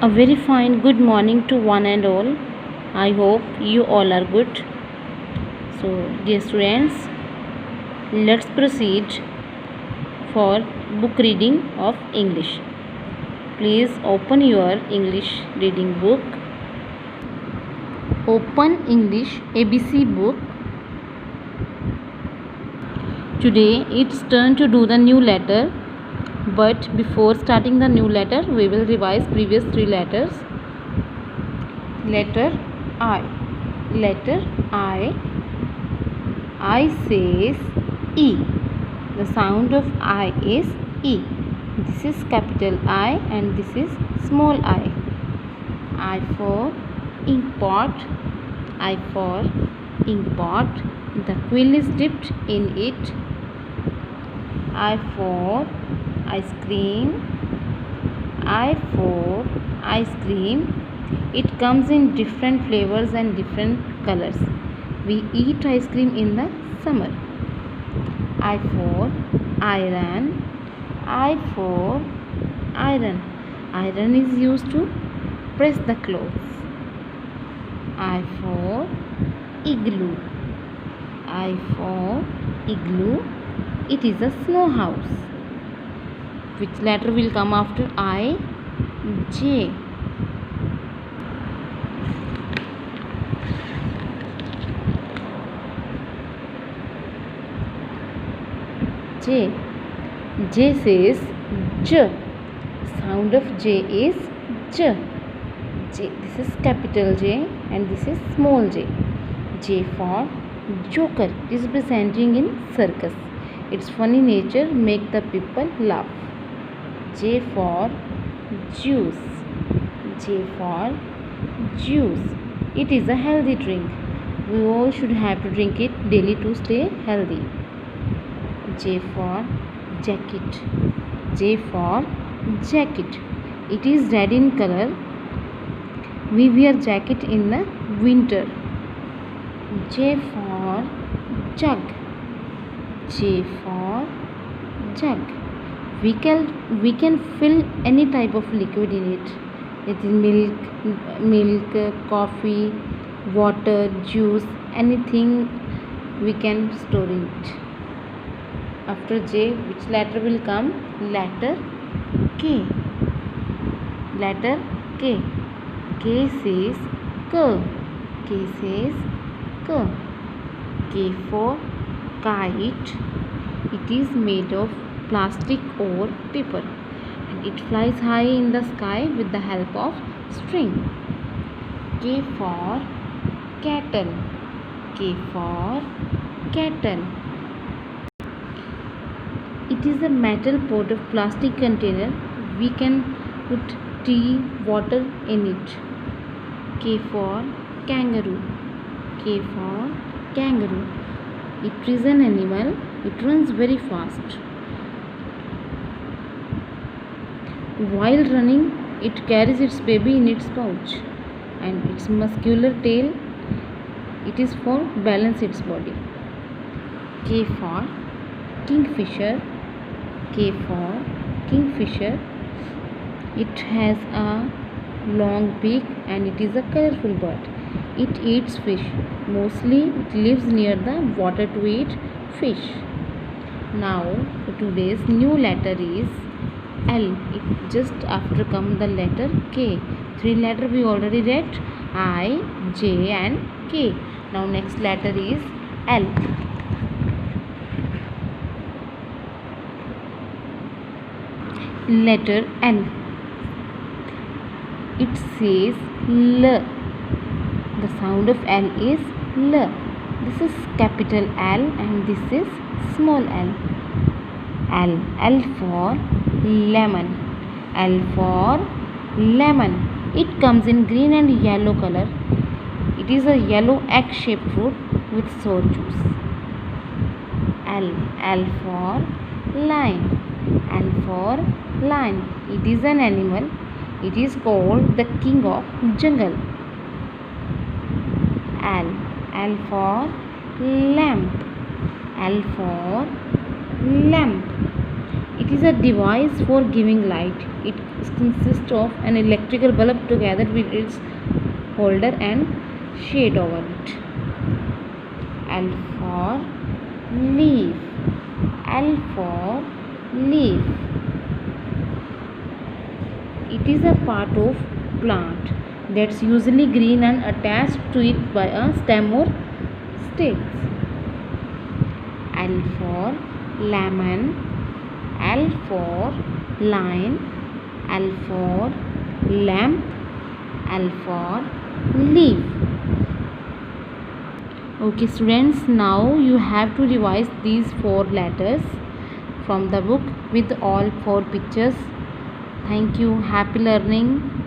A very fine good morning to one and all. I hope you all are good. So, dear students, let's proceed for book reading of English. Please open your English reading book. Open English ABC book. Today it's turn to do the new letter. But before starting the new letter, we will revise previous three letters. Letter I. Letter I. I says E. The sound of I is E. This is capital I and this is small I. I for inkpot. I for inkpot. The quill is dipped in it. I for ice cream. I for ice cream. It comes in different flavors and different colors. We eat ice cream in the summer. I for iron. I for iron. Iron is used to press the clothes. I for igloo. I for igloo. It is a snow house. Which letter will come after I? J. J. J says J. Sound of J is J. J. This is capital J and this is small j. J for Joker. It is presenting in circus. Its funny nature make the people laugh. J for juice. J for juice. It is a healthy drink. We all should have to drink it daily to stay healthy. J for jacket. J for jacket. It is red in color. We wear jacket in the winter. J for jug. J for jug. We can fill any type of liquid in it. It is milk, coffee, water, juice, anything we can store in it. After J, which letter will come? Letter K. Letter K. K says K. K says K. K for kite. It is made of plastic or paper and it flies high in the sky with the help of string. K for kettle. K for kettle. It is a metal pot of plastic container. We can put tea, water in it. K for kangaroo. K for kangaroo. It is an animal. It runs very fast. While running, it carries its baby in its pouch and its muscular tail, it is for balance its body. K for kingfisher. K for kingfisher. It has a long beak and it is a colorful bird. It eats fish. Mostly it lives near the water to eat fish. Now today's new letter is L. It just after come the letter K. Three letter we already read, I, J and K. Now next letter is L. Letter L. It says L. The sound of L is L. This is capital L and this is small l. L. L for lemon. L for lemon. It comes in green and yellow color. It is a yellow egg-shaped fruit with sour juice. L. L for lion. L for lion. It is an animal. It is called the king of jungle. L. L for lamp. L for lamp. It is a device for giving light. It consists of an electrical bulb together with its holder and shade over it. L for leaf. L for leaf. It is a part of plant that's usually green and attached to it by a stem or sticks. L for lemon. L for lion. L for lamp. L for leaf. Okay students, now you have to revise these 4 letters from the book with all 4 pictures. Thank you. Happy learning.